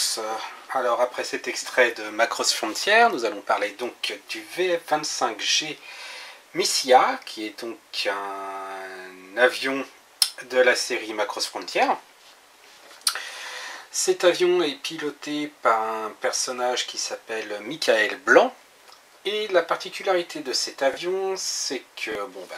tous. Alors après cet extrait de Macross Frontier, nous allons parler donc du VF-25G Missia, qui est donc un avion de la série Macross Frontier. Cet avion est piloté par un personnage qui s'appelle Michael Blanc. Et la particularité de cet avion, c'est que,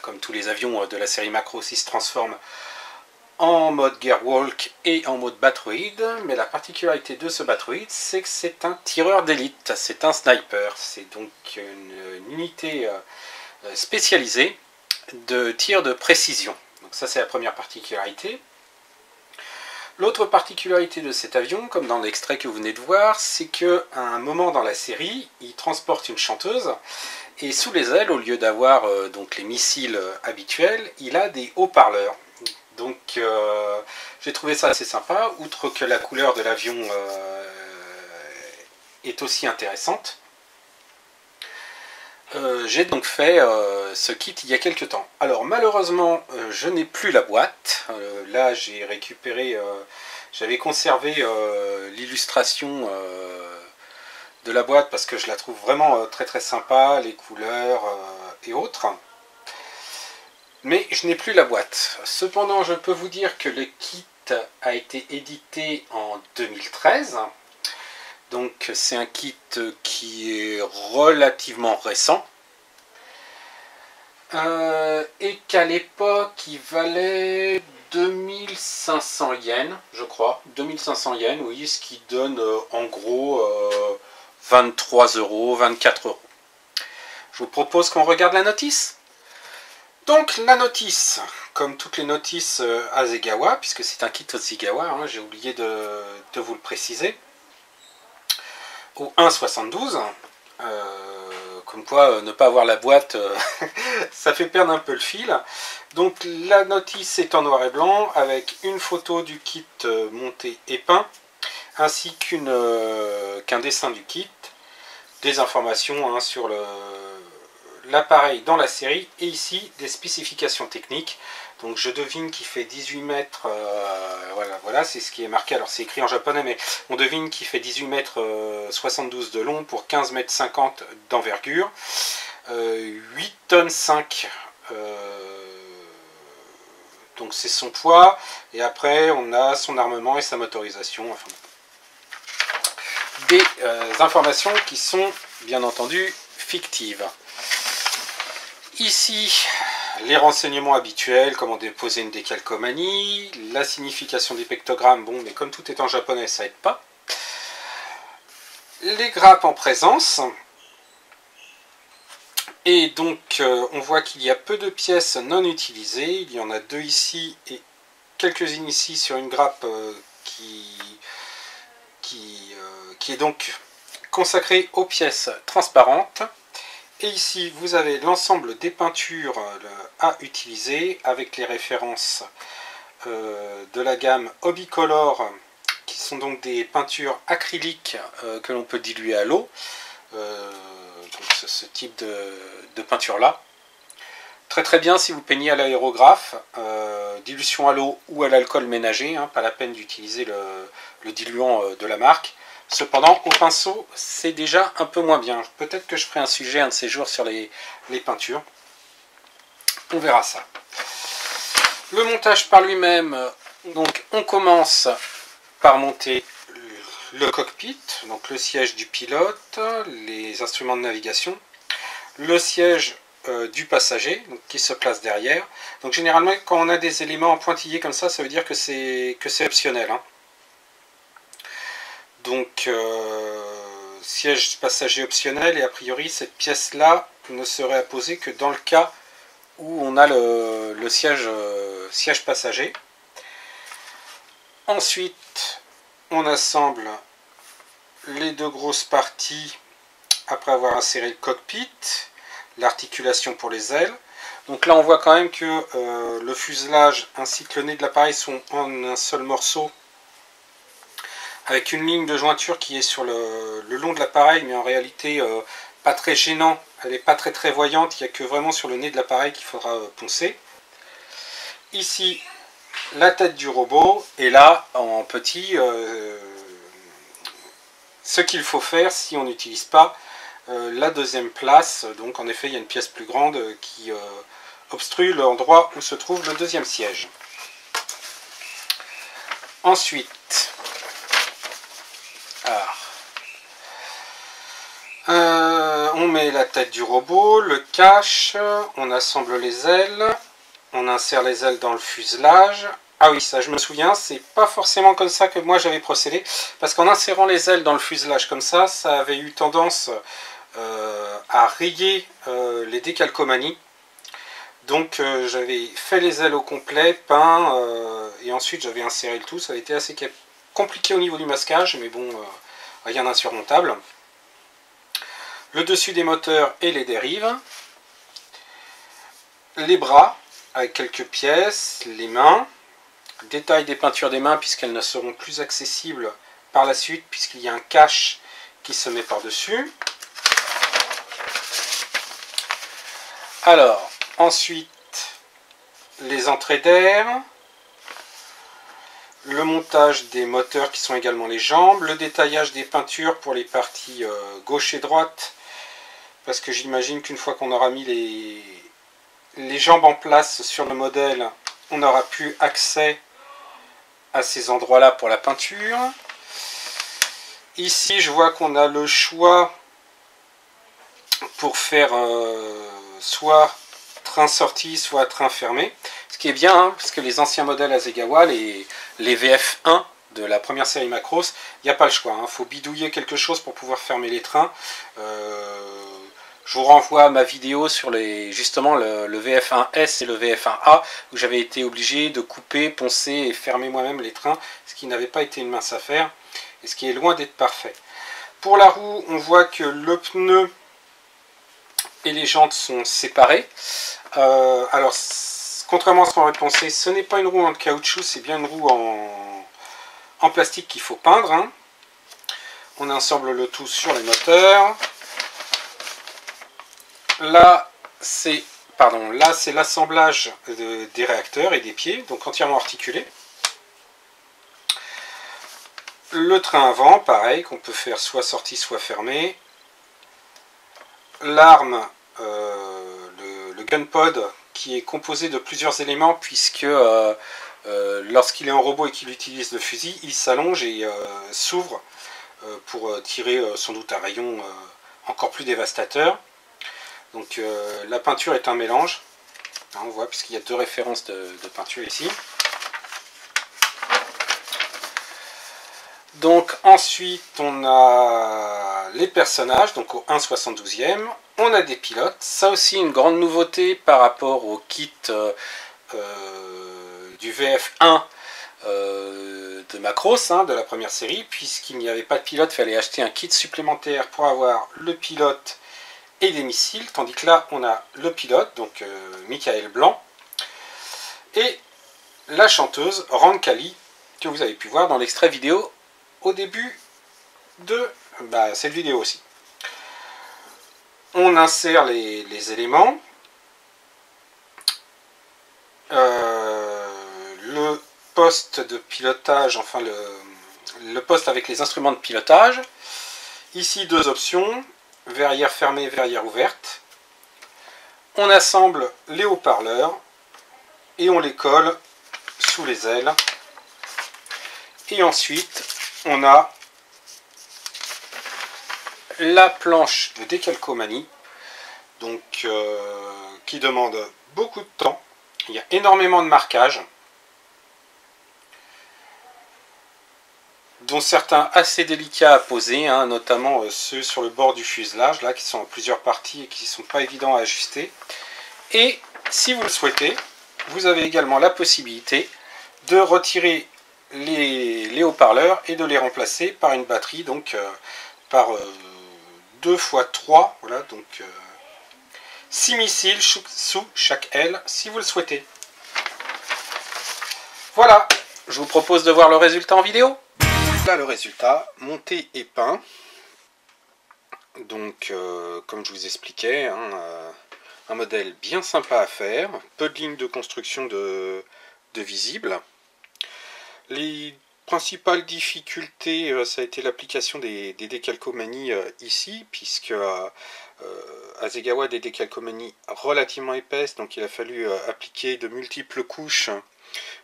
comme tous les avions de la série Macross, il se transforme en mode Gearwalk et en mode Batroid, mais la particularité de ce Batroid, c'est que c'est un tireur d'élite, c'est un sniper, c'est donc une unité spécialisée de tir de précision. Donc ça c'est la première particularité. L'autre particularité de cet avion, comme dans l'extrait que vous venez de voir, c'est qu'à un moment dans la série, il transporte une chanteuse, et sous les ailes, au lieu d'avoir donc les missiles habituels, il a des haut-parleurs. Donc j'ai trouvé ça assez sympa, outre que la couleur de l'avion est aussi intéressante. J'ai donc fait ce kit il y a quelques temps. Alors malheureusement je n'ai plus la boîte, là j'ai récupéré, j'avais conservé l'illustration de la boîte parce que je la trouve vraiment très très sympa, les couleurs et autres. Mais je n'ai plus la boîte. Cependant, je peux vous dire que le kit a été édité en 2013. Donc c'est un kit qui est relativement récent. Et qu'à l'époque, il valait 2500 yens, je crois. 2500 yens, oui, ce qui donne en gros 23 €, 24 €. Je vous propose qu'on regarde la notice. Donc la notice, comme toutes les notices Hasegawa, puisque c'est un kit Hasegawa, hein, j'ai oublié de vous le préciser, au 1,72, comme quoi ne pas avoir la boîte, ça fait perdre un peu le fil. Donc la notice est en noir et blanc, avec une photo du kit monté et peint, ainsi qu'un dessin du kit, des informations sur l'appareil dans la série, et ici des spécifications techniques. Donc je devine qu'il fait 18 mètres, voilà c'est ce qui est marqué, alors c'est écrit en japonais, mais on devine qu'il fait 18 mètres 72 de long pour 15 mètres 50 d'envergure, 8 tonnes 5, donc c'est son poids, et après on a son armement et sa motorisation, enfin, des informations qui sont bien entendu fictives. Ici, les renseignements habituels, comment déposer une décalcomanie, la signification des pictogrammes, bon, mais comme tout est en japonais, ça aide pas. Les grappes en présence. Et donc, on voit qu'il y a peu de pièces non utilisées. Il y en a 2 ici et quelques-unes ici sur une grappe qui est donc consacrée aux pièces transparentes. Et ici, vous avez l'ensemble des peintures à utiliser avec les références de la gamme Hobbycolor, qui sont donc des peintures acryliques que l'on peut diluer à l'eau. Donc ce type de peinture-là. Très très bien si vous peignez à l'aérographe, dilution à l'eau ou à l'alcool ménager, hein, pas la peine d'utiliser le diluant de la marque. Cependant, au pinceau, c'est déjà un peu moins bien. Peut-être que je ferai un sujet un de ces jours sur les peintures. On verra ça. Le montage par lui-même, donc on commence par monter le cockpit, donc le siège du pilote, les instruments de navigation, le siège du passager, donc, qui se place derrière. Donc généralement, quand on a des éléments en pointillés comme ça veut dire que c'est optionnel, hein. Donc, siège passager optionnel, et a priori, cette pièce-là ne serait à poser que dans le cas où on a le siège passager. Ensuite, on assemble les 2 grosses parties après avoir inséré le cockpit, l'articulation pour les ailes. Donc là, on voit quand même que le fuselage ainsi que le nez de l'appareil sont en un seul morceau, avec une ligne de jointure qui est sur le long de l'appareil, mais en réalité pas très gênant, elle n'est pas très voyante, il n'y a que vraiment sur le nez de l'appareil qu'il faudra poncer. Ici, la tête du robot, et là, en petit, ce qu'il faut faire si on n'utilise pas la deuxième place. Donc en effet, il y a une pièce plus grande qui obstrue l'endroit où se trouve le deuxième siège. Ensuite, on met la tête du robot, le cache, on assemble les ailes, on insère les ailes dans le fuselage. Ah oui, ça je me souviens, c'est pas forcément comme ça que moi j'avais procédé, parce qu'en insérant les ailes dans le fuselage comme ça avait eu tendance à rayer les décalcomanies. Donc j'avais fait les ailes au complet, peint, et ensuite j'avais inséré le tout. Ça a été assez compliqué au niveau du masquage, mais bon, rien d'insurmontable. Le dessus des moteurs et les dérives. Les bras, avec quelques pièces, les mains. Détail des peintures des mains, puisqu'elles ne seront plus accessibles par la suite, puisqu'il y a un cache qui se met par-dessus. Alors, ensuite, les entrées d'air, le montage des moteurs qui sont également les jambes, le détaillage des peintures pour les parties gauche et droite, parce que j'imagine qu'une fois qu'on aura mis les jambes en place sur le modèle, on n'aura plus accès à ces endroits-là pour la peinture. Ici, je vois qu'on a le choix pour faire soit train sorti, soit train fermé. Ce qui est bien, hein, parce que les anciens modèles Hasegawa, les VF1 de la première série Macross, il n'y a pas le choix. Il faut bidouiller quelque chose pour pouvoir fermer les trains. Je vous renvoie à ma vidéo sur justement le VF1S et le VF1A, où j'avais été obligé de couper, poncer et fermer moi-même les trains, ce qui n'avait pas été une mince affaire, et ce qui est loin d'être parfait. Pour la roue, on voit que le pneu et les jantes sont séparées. Alors, contrairement à ce qu'on aurait pensé, ce n'est pas une roue en caoutchouc, c'est bien une roue en plastique qu'il faut peindre. Hein. On assemble le tout sur les moteurs. Là, c'est l'assemblage des réacteurs et des pieds, donc entièrement articulé. Le train avant, pareil, qu'on peut faire soit sorti, soit fermé. L'arme, le gunpod, qui est composé de plusieurs éléments, puisque lorsqu'il est en robot et qu'il utilise le fusil, il s'allonge et s'ouvre pour tirer sans doute un rayon encore plus dévastateur. Donc la peinture est un mélange, hein, on voit, puisqu'il y a deux références de peinture ici. Donc ensuite on a les personnages, donc au 1/72e, on a des pilotes, ça aussi une grande nouveauté par rapport au kit du VF1 de Macross, hein, de la première série, puisqu'il n'y avait pas de pilote, il fallait acheter un kit supplémentaire pour avoir le pilote et des missiles, tandis que là on a le pilote, donc Michael Blanc, et la chanteuse Roncalli, que vous avez pu voir dans l'extrait vidéo au début de cette vidéo aussi. On insère les éléments, le poste de pilotage, enfin le poste avec les instruments de pilotage. Ici deux options, verrière fermée, verrière ouverte. On assemble les haut-parleurs et on les colle sous les ailes. Et ensuite, on a la planche de décalcomanie, donc qui demande beaucoup de temps. Il y a énormément de marquages, dont certains assez délicats à poser, hein, notamment ceux sur le bord du fuselage, là, qui sont en plusieurs parties et qui ne sont pas évidents à ajuster. Et si vous le souhaitez, vous avez également la possibilité de retirer les haut-parleurs et de les remplacer par une batterie, donc par 2 x 3, voilà, donc 6 missiles sous chaque aile, si vous le souhaitez. Voilà, je vous propose de voir le résultat en vidéo. Là, le résultat, monté et peint. Donc, comme je vous expliquais, hein, un modèle bien sympa à faire, peu de lignes de construction de visibles. Les principale difficulté, ça a été l'application des décalcomanies ici, puisque Hasegawa a des décalcomanies relativement épaisses, donc il a fallu appliquer de multiples couches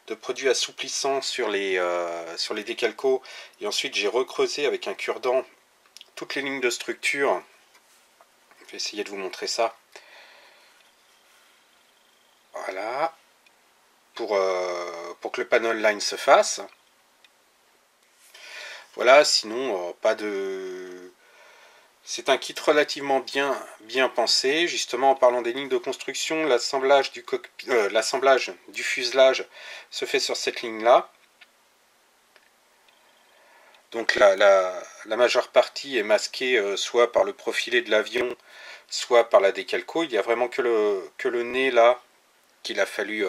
de produits assouplissants sur les décalcos, et ensuite j'ai recreusé avec un cure-dent toutes les lignes de structure. Je vais essayer de vous montrer ça. Voilà, pour que le panel line se fasse. Voilà, sinon pas de... C'est un kit relativement bien pensé. Justement, en parlant des lignes de construction, l'assemblage du fuselage se fait sur cette ligne-là. Donc la majeure partie est masquée soit par le profilé de l'avion, soit par la décalco. Il n'y a vraiment que le nez là qu'il a fallu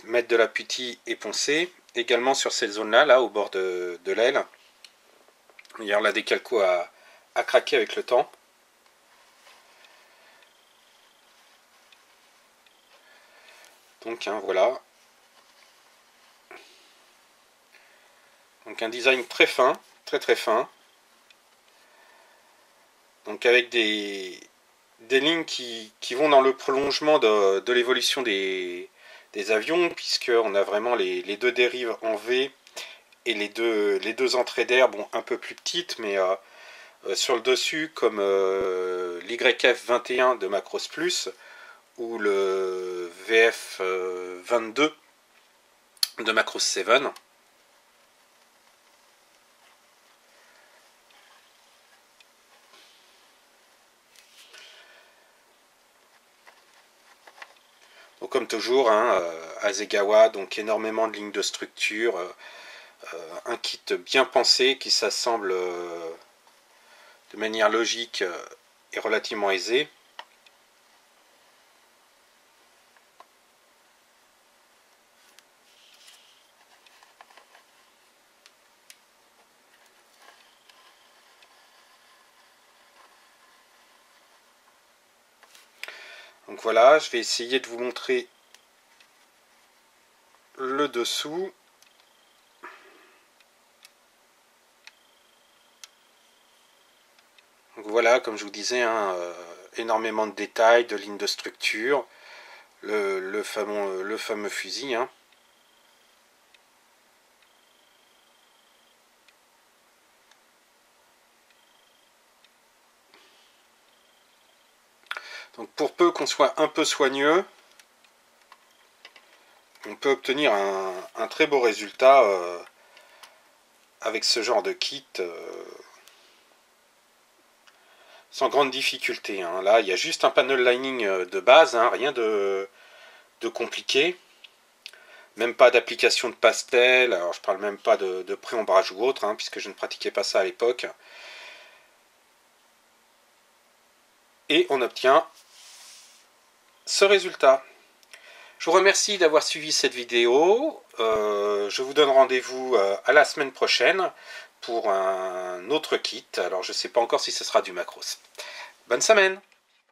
mettre de la putty et poncer. Également sur cette zone-là, là, au bord de l'aile. Hier, la décalco a craqué avec le temps. Donc, hein, voilà. Donc, un design très fin, très fin. Donc, avec des lignes qui vont dans le prolongement de l'évolution des avions, puisqu'on a vraiment les deux dérives en V et les deux entrées d'air, bon, un peu plus petites, mais sur le dessus, comme l'YF21 de Macros Plus ou le VF22 de Macros 7. Donc, comme toujours, hein, Hasegawa, donc énormément de lignes de structure, un kit bien pensé qui s'assemble de manière logique et relativement aisée. Donc voilà, je vais essayer de vous montrer le dessous. Donc voilà, comme je vous disais, hein, énormément de détails, de lignes de structure, le fameux fusil. Hein. Donc pour peu qu'on soit un peu soigneux, on peut obtenir un très beau résultat avec ce genre de kit sans grande difficulté. Hein. Là, il y a juste un panel lining de base, hein, rien de compliqué. Même pas d'application de pastel, alors je parle même pas de pré-ombrage ou autre, hein, puisque je ne pratiquais pas ça à l'époque. Et on obtient ce résultat. Je vous remercie d'avoir suivi cette vidéo. Je vous donne rendez-vous à la semaine prochaine pour un autre kit. Alors je ne sais pas encore si ce sera du Macros. Bonne semaine!